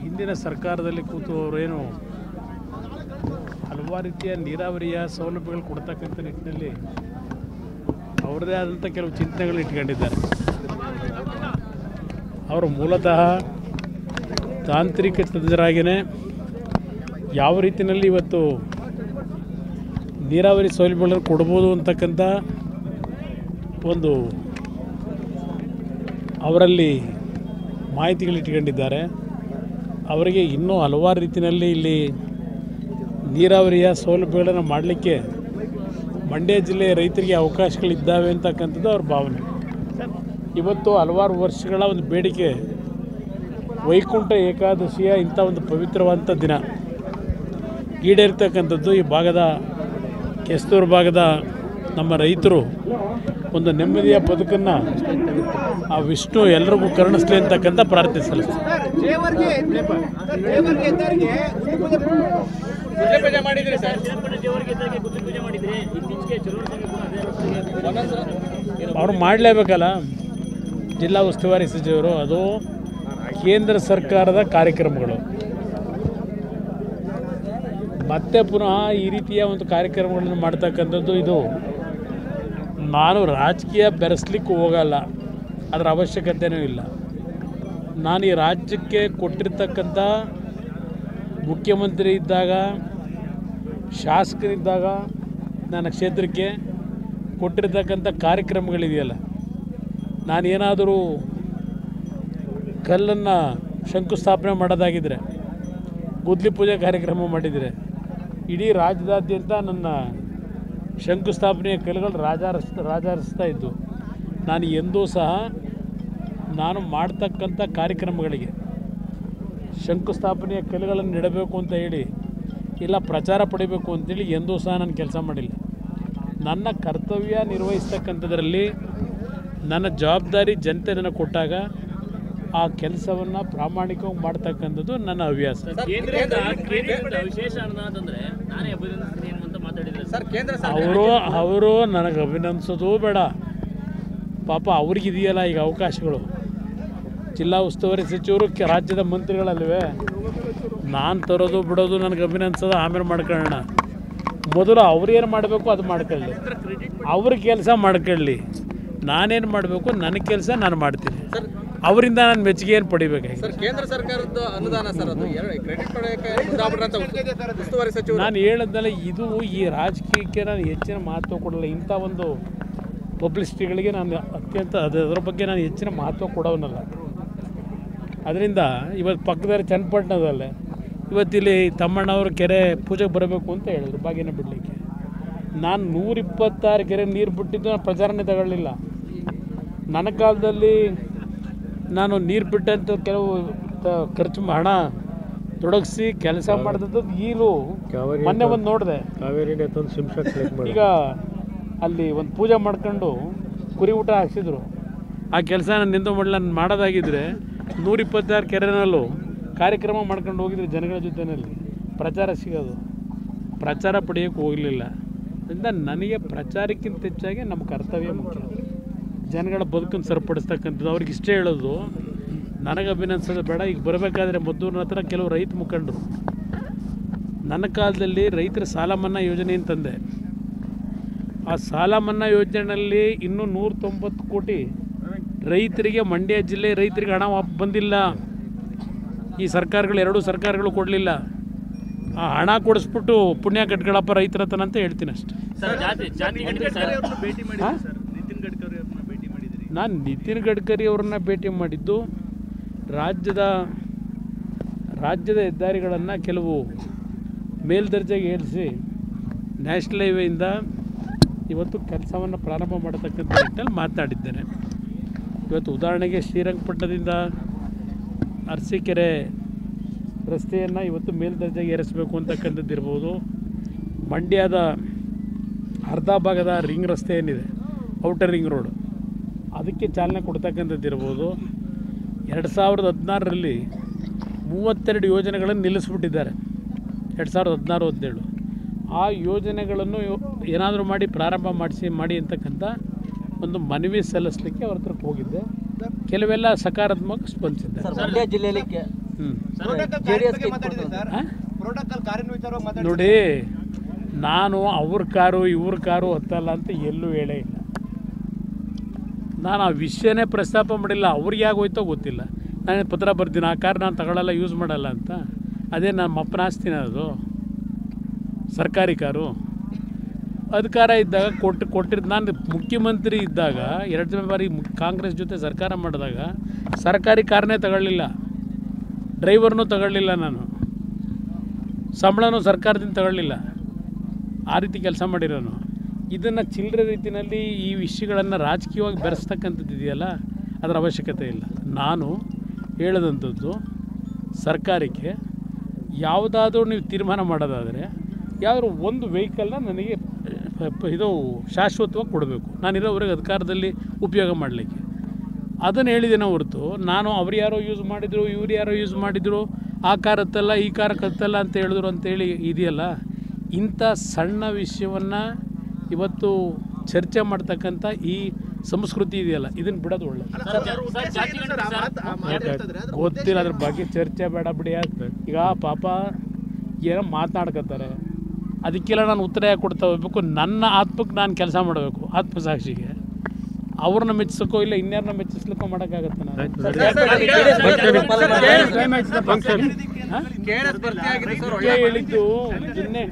ಹಿಂದಿನ ಸರ್ಕಾರದಲ್ಲಿ ಕೂತು ಅವರೇನು ಹಲವಾರು ರೀತಿಯ ನೀರಾವರಿಯ ಸೌಲಭ್ಯಗಳು ಕೊಡ್ತಕ್ಕಂಥ ನಿಟ್ಟಿನಲ್ಲಿ ಅವ್ರದ್ದೇ ಆದಂಥ ಕೆಲವು ಚಿಂತನೆಗಳು ಇಟ್ಕೊಂಡಿದ್ದಾರೆ. ಅವರು ಮೂಲತಃ ತಾಂತ್ರಿಕ ತಜ್ಞರಾಗಿಯೇ ಯಾವ ರೀತಿಯಲ್ಲಿ ಇವತ್ತು ನೀರಾವರಿ ಸೌಲಭ್ಯಗಳನ್ನು ಕೊಡ್ಬೋದು ಅಂತಕ್ಕಂಥ ಒಂದು ಅವರಲ್ಲಿ ಮಾಹಿತಿಗಳು ಇಟ್ಕೊಂಡಿದ್ದಾರೆ. ಅವರಿಗೆ ಇನ್ನೂ ಹಲವಾರು ರೀತಿಯಲ್ಲಿ ಇಲ್ಲಿ ನೀರಾವರಿಯ ಸೌಲಭ್ಯಗಳನ್ನು ಮಾಡಲಿಕ್ಕೆ ಮಂಡ್ಯ ಜಿಲ್ಲೆಯ ರೈತರಿಗೆ ಅವಕಾಶಗಳಿದ್ದಾವೆ ಅಂತಕ್ಕಂಥದ್ದು ಅವ್ರ ಭಾವನೆ. ಇವತ್ತು ಹಲವಾರು ವರ್ಷಗಳ ಒಂದು ಬೇಡಿಕೆ ವೈಕುಂಠ ಏಕಾದಶಿಯ ಇಂಥ ಒಂದು ಪವಿತ್ರವಾದಂಥ ದಿನ ಈಡೇರ್ತಕ್ಕಂಥದ್ದು ಈ ಭಾಗದ ಕೆಸ್ತೂರು ಭಾಗದ ನಮ್ಮ ರೈತರು ಒಂದು ನೆಮ್ಮದಿಯ ಬದುಕನ್ನು ಆ ವಿಷ್ಣು ಎಲ್ಲರಿಗೂ ಕರುಣಿಸಲಿ ಅಂತಕ್ಕಂಥ ಪ್ರಾರ್ಥನೆ ಸಲ್ಲಿಸ್ತಾರೆ. ಅವ್ರು ಮಾಡಲೇಬೇಕಲ್ಲ, ಜಿಲ್ಲಾ ಉಸ್ತುವಾರಿ ಸಚಿವರು. ಅದು ಕೇಂದ್ರ ಸರ್ಕಾರದ ಕಾರ್ಯಕ್ರಮಗಳು. ಮತ್ತೆ ಪುನಃ ಈ ರೀತಿಯ ಒಂದು ಕಾರ್ಯಕ್ರಮಗಳನ್ನು ಮಾಡ್ತಕ್ಕಂಥದ್ದು ಇದು ನಾನು ರಾಜಕೀಯ ಬೆರೆಸ್ಲಿಕ್ಕೆ ಹೋಗಲ್ಲ, ಅದರ ಅವಶ್ಯಕತೆಯೂ ಇಲ್ಲ. ನಾನು ಈ ರಾಜ್ಯಕ್ಕೆ ಕೊಟ್ಟಿರ್ತಕ್ಕಂಥ ಮುಖ್ಯಮಂತ್ರಿ ಇದ್ದಾಗ, ಶಾಸಕರಿದ್ದಾಗ ನನ್ನ ಕ್ಷೇತ್ರಕ್ಕೆ ಕೊಟ್ಟಿರ್ತಕ್ಕಂಥ ಕಾರ್ಯಕ್ರಮಗಳಿದೆಯಲ್ಲ, ನಾನೇನಾದರೂ ಕಲ್ಲನ್ನು ಶಂಕುಸ್ಥಾಪನೆ ಮಾಡೋದಾಗಿದ್ದರೆ, ಗುದ್ಲಿ ಪೂಜೆ ಕಾರ್ಯಕ್ರಮ ಮಾಡಿದರೆ, ಇಡೀ ರಾಜ್ಯದಾದ್ಯಂತ ನನ್ನ ಶಂಕುಸ್ಥಾಪನೆಯ ಕಲ್ಲುಗಳು ರಾಜಾರಿಸ್ತಾ ಇದ್ದು, ನಾನು ಎಂದೂ ಸಹ ನಾನು ಮಾಡ್ತಕ್ಕಂಥ ಕಾರ್ಯಕ್ರಮಗಳಿಗೆ ಶಂಕುಸ್ಥಾಪನೆಯ ಕಲ್ಲುಗಳನ್ನು ನೆಡಬೇಕು ಅಂತ ಹೇಳಿ ಇಲ್ಲ ಪ್ರಚಾರ ಪಡಿಬೇಕು ಅಂತೇಳಿ ಎಂದೂ ಸಹ ನಾನು ಕೆಲಸ ಮಾಡಿಲ್ಲ. ನನ್ನ ಕರ್ತವ್ಯ ನಿರ್ವಹಿಸ್ತಕ್ಕಂಥದ್ರಲ್ಲಿ ನನ್ನ ಜವಾಬ್ದಾರಿ ಜನತೆ ನನಗೆ ಕೊಟ್ಟಾಗ ಆ ಕೆಲಸವನ್ನು ಪ್ರಾಮಾಣಿಕವಾಗಿ ಮಾಡ್ತಕ್ಕಂಥದ್ದು ನನ್ನ ಹವ್ಯಾಸ. ಅವರು ನನಗೆ ಅಭಿನಂದಿಸೋದು ಬೇಡ, ಪಾಪ ಅವ್ರಿಗಿದೆಯಲ್ಲ ಈಗ ಅವಕಾಶಗಳು. ಜಿಲ್ಲಾ ಉಸ್ತುವಾರಿ ಸಚಿವರು ರಾಜ್ಯದ ಮಂತ್ರಿಗಳಲ್ವೇ, ನಾನು ತರೋದು ಬಿಡೋದು ನನಗೆ ಅಭಿನಂದಿಸೋದು ಆಮೇಲೆ ಮಾಡ್ಕೊಳ್ಳೋಣ. ಮೊದಲು ಅವ್ರೇನು ಮಾಡಬೇಕು ಅದು ಮಾಡ್ಕೊಳ್ಳಿ, ಅವ್ರ ಕೆಲಸ ಮಾಡ್ಕೊಳ್ಳಿ. ನಾನೇನು ಮಾಡಬೇಕು ನನ್ನ ಕೆಲಸ ನಾನು ಮಾಡ್ತೀನಿ. ಅವರಿಂದ ನಾನು ಮೆಚ್ಚುಗೆ ಏನು ಪಡಿಬೇಕಾಗಿ ಕೇಂದ್ರ ಸರ್ಕಾರದ ಅನುದಾನ ಸರ್, ಅದು ಉಸ್ತುವಾರಿ ಸಚಿವರು ನಾನು ಹೇಳಿದ್ನಲ್ಲ, ಇದು ಈ ರಾಜಕೀಯಕ್ಕೆ ನಾನು ಹೆಚ್ಚಿನ ಮಹತ್ವ ಕೊಡಲ್ಲ. ಇಂಥ ಒಂದು ಪಬ್ಲಿಸಿಟಿಗಳಿಗೆ ನಾನು ಅದರ ಬಗ್ಗೆ ನಾನು ಹೆಚ್ಚಿನ ಮಹತ್ವ ಕೊಡೋನಲ್ಲ. ಅದರಿಂದ ಇವತ್ತು ಪಕ್ಕದಲ್ಲಿ ಚನ್ನಪಟ್ಟಣದಲ್ಲೇ ಇವತ್ತಿಲ್ಲಿ ತಮ್ಮಣ್ಣವರು ಕೆರೆ ಪೂಜೆಗೆ ಬರಬೇಕು ಅಂತ ಹೇಳಿದ್ರು ಬಾಗಿನ ಬಿಡಲಿಕ್ಕೆ. ನಾನು 126 ಕೆರೆ ನೀರು ಬಿಟ್ಟಿದ್ದು ನಾನು ಪ್ರಚಾರನೇ ತಗೊಳ್ಳಿಲ್ಲ. ನನ್ನ ಕಾಲದಲ್ಲಿ ನಾನು ನೀರು ಬಿಟ್ಟಂಥ ಕೆಲವು ಖರ್ಚು ಹಣ ತೊಡಗಿಸಿ ಕೆಲಸ ಮಾಡಿದ್ದು ಈಗಲೂ ಮೊನ್ನೆ ಒಂದು ನೋಡಿದೆ. ಈಗ ಅಲ್ಲಿ ಒಂದು ಪೂಜೆ ಮಾಡ್ಕೊಂಡು ಕುರಿ ಊಟ ಹಾಕ್ಸಿದ್ರು. ಆ ಕೆಲಸ ನಾನು ನಿಂದು ನಾನು ಮಾಡೋದಾಗಿದ್ದರೆ 126 ಕೆರೆನಲ್ಲೂ ಕಾರ್ಯಕ್ರಮ ಮಾಡ್ಕೊಂಡು ಹೋಗಿದ್ರು ಜನಗಳ ಜೊತೆಯಲ್ಲಿ. ಪ್ರಚಾರ ಸಿಗೋದು, ಪ್ರಚಾರ ಪಡೆಯೋಕ್ಕೆ ಹೋಗಲಿಲ್ಲ. ಅದರಿಂದ ನನಗೆ ಪ್ರಚಾರಕ್ಕಿಂತ ಹೆಚ್ಚಾಗಿ ನಮ್ಮ ಕರ್ತವ್ಯ ಮುಖ್ಯ. ಜನಗಳ ಬದುಕನ್ನು ಸರಿಪಡಿಸ್ತಕ್ಕಂಥದ್ದು. ಅವ್ರಿಗೆ ಇಷ್ಟೇ ಹೇಳೋದು, ನನಗೆ ಅಭಿನಂದಿಸೋದು ಬೇಡ. ಈಗ ಬರಬೇಕಾದ್ರೆ ಮದ್ದೂರಿನ ಹತ್ರ ಕೆಲವು ರೈತ ಮುಖಂಡರು, ನನ್ನ ಕಾಲದಲ್ಲಿ ರೈತರ ಸಾಲ ಮನ್ನಾ ಯೋಜನೆ ಅಂತಂದೆ. ಆ ಸಾಲ ಮನ್ನಾ ಯೋಜನೆಯಲ್ಲಿ ಇನ್ನೂ 190 ಕೋಟಿ ರೈತರಿಗೆ, ಮಂಡ್ಯ ಜಿಲ್ಲೆ ರೈತರಿಗೆ ಹಣ ಬಂದಿಲ್ಲ. ಈ ಸರ್ಕಾರಗಳು, ಎರಡೂ ಸರ್ಕಾರಗಳು ಕೊಡಲಿಲ್ಲ. ಆ ಹಣ ಕೊಡಿಸ್ಬಿಟ್ಟು ಪುಣ್ಯ ಕಟ್ಗಳಪ್ಪ ರೈತರ ಹತ್ರ ಅಂತ ಹೇಳ್ತೀನಿ ಅಷ್ಟೇ. ನಾನು ನಿತಿನ್ ಗಡ್ಕರಿ ಅವ್ರನ್ನ ಭೇಟಿ ಮಾಡಿದ್ದು ರಾಜ್ಯದ ಹೆದ್ದಾರಿಗಳನ್ನು ಕೆಲವು ಮೇಲ್ದರ್ಜೆಗೆ ಏರಿಸಿ ನ್ಯಾಷನಲ್ ಹೈವೇಯಿಂದ ಇವತ್ತು ಕೆಲಸವನ್ನು ಪ್ರಾರಂಭ ಮಾಡತಕ್ಕಂಥ ನಿಟ್ಟಿನಲ್ಲಿ ಮಾತನಾಡಿದ್ದೇನೆ. ಇವತ್ತು ಉದಾಹರಣೆಗೆ ಶ್ರೀರಂಗಪಟ್ಟಣದಿಂದ ಅರಸೀಕೆರೆ ರಸ್ತೆಯನ್ನು ಇವತ್ತು ಮೇಲ್ದರ್ಜೆಗೆ ಏರಿಸಬೇಕು ಅಂತಕ್ಕಂಥದ್ದು ಇರ್ಬೋದು. ಮಂಡ್ಯದ ಅರ್ಧ ಭಾಗದ ರಿಂಗ್ ರಸ್ತೆ ಏನಿದೆ, ಔಟರ್ ರಿಂಗ್ ರೋಡ್, ಅದಕ್ಕೆ ಚಾಲನೆ ಕೊಡ್ತಕ್ಕಂಥದ್ದು ಇರ್ಬೋದು. 2016ರಲ್ಲಿ 32 ಯೋಜನೆಗಳನ್ನು ನಿಲ್ಲಿಸ್ಬಿಟ್ಟಿದ್ದಾರೆ. 2016-17 ಆ ಯೋಜನೆಗಳನ್ನು ಏನಾದರೂ ಮಾಡಿ ಪ್ರಾರಂಭ ಮಾಡಿ ಅಂತಕ್ಕಂಥ ಒಂದು ಮನವಿ ಸಲ್ಲಿಸಲಿಕ್ಕೆ ಅವ್ರ ಹತ್ರಕ್ಕೆ ಹೋಗಿದ್ದೆ. ಕೆಲವೆಲ್ಲ ಸಕಾರಾತ್ಮಕ ಸ್ಪಂದಿಸಿದ್ದಾರೆ. ಮಂಡ್ಯ ಜಿಲ್ಲೆಯಲ್ಲಿ ನೋಡಿ, ನಾನು ಅವ್ರ ಕಾರು ಇವ್ರ ಕಾರು ಹತ್ತಲ್ಲ ಅಂತ ಎಲ್ಲೂ ಹೇಳೇ ಇಲ್ಲ. ನಾನು ಆ ವಿಷಯನೇ ಪ್ರಸ್ತಾಪ ಮಾಡಿಲ್ಲ. ಅವ್ರಿಗೆ ಯಾಕೆ ಹೋಯ್ತೋ ಗೊತ್ತಿಲ್ಲ. ನಾನು ಪತ್ರ ಬರ್ತೀನಿ, ಆ ಕಾರ್ ನಾನು ತಗೊಳ್ಳಲ್ಲ, ಯೂಸ್ ಮಾಡಲ್ಲ ಅಂತ. ಅದೇ ನಮ್ಮ ಅಪ್ಪನ ಆಸ್ತಿನ ಅದು, ಸರ್ಕಾರಿ ಕಾರು. ಅಧಿಕಾರ ಇದ್ದಾಗ ಕೊಟ್ಟಿದ್ದು. ನಾನು ಮುಖ್ಯಮಂತ್ರಿ ಇದ್ದಾಗ 2 ಬಾರಿ ಕಾಂಗ್ರೆಸ್ ಜೊತೆ ಸರ್ಕಾರ ಮಾಡಿದಾಗ ಸರ್ಕಾರಿ ಕಾರನ್ನೇ ತಗೊಳ್ಳಿಲ್ಲ, ಡ್ರೈವರ್ನೂ ತಗೊಳ್ಳಿಲ್ಲ, ನಾನು ಸಂಬಳನೂ ಸರ್ಕಾರದಿಂದ ತಗೊಳ್ಳಿಲ್ಲ. ಆ ರೀತಿ ಕೆಲಸ ಮಾಡಿರೋನು. ಇದನ್ನು ಚಿಲ್ಲರೆ ರೀತಿಯಲ್ಲಿ ಈ ವಿಷಯಗಳನ್ನು ರಾಜಕೀಯವಾಗಿ ಬೆರೆಸ್ತಕ್ಕಂಥದ್ದು ಇದೆಯಲ್ಲ, ಅದರ ಅವಶ್ಯಕತೆ ಇಲ್ಲ. ನಾನು ಹೇಳದಂಥದ್ದು, ಸರ್ಕಾರಕ್ಕೆ ಯಾವುದಾದ್ರೂ ನೀವು ತೀರ್ಮಾನ ಮಾಡೋದಾದರೆ ಯಾವ್ದಾದ್ರು ಒಂದು ವೆಹಿಕಲ್ನ ನನಗೆ ಇದು ಶಾಶ್ವತವಾಗಿ ಕೊಡಬೇಕು, ನಾನಿರೋವರೆಗೆ ಅಧಿಕಾರದಲ್ಲಿ ಉಪಯೋಗ ಮಾಡಲಿಕ್ಕೆ. ಅದನ್ನು ಹೇಳಿದ್ದೇನೆ ಹೊರತು ನಾನು ಅವ್ರು ಯಾರೋ ಯೂಸ್ ಮಾಡಿದರು, ಇವ್ರು ಯಾರೋ ಯೂಸ್ ಮಾಡಿದರು, ಆ ಕಾರ್ ಹತ್ತಲ್ಲ ಈ ಕಾರ್ ಹತ್ತಲ್ಲ ಅಂತ ಹೇಳಿದ್ರು ಅಂತೇಳಿ ಇದೆಯಲ್ಲ, ಇಂಥ ಸಣ್ಣ ವಿಷಯವನ್ನು ಇವತ್ತು ಚರ್ಚೆ ಮಾಡ್ತಕ್ಕಂಥ ಈ ಸಂಸ್ಕೃತಿ ಇದೆಯಲ್ಲ, ಇದನ್ನು ಬಿಡೋದು ಒಳ್ಳೆಯದು. ಗೊತ್ತಿಲ್ಲ, ಅದ್ರ ಬಗ್ಗೆ ಚರ್ಚೆ ಬೇಡ ಬಿಡಿ. ಈಗ ಪಾಪ ಏನೋ ಮಾತನಾಡ್ಕೊತಾರೆ, ಅದಕ್ಕೆಲ್ಲ ನಾನು ಉತ್ತರ ಯಾಕೆ ಕೊಡ್ತಾ ಹೋಗ್ಬೇಕು? ನನ್ನ ಆತ್ಮಕ್ಕೆ ನಾನು ಕೆಲಸ ಮಾಡಬೇಕು, ಆತ್ಮಸಾಕ್ಷಿಗೆ. ಅವ್ರನ್ನ ಮೆಚ್ಚಿಸೋಕೋ ಇಲ್ಲ ಇನ್ಯಾರನ್ನ ಮೆಚ್ಚಿಸ್ಲಿಕ್ಕೋ ಮಾಡೋಕ್ಕಾಗತ್ತೆ? ನಾನು ಹೇಳಿದ್ದು ನಿನ್ನೆ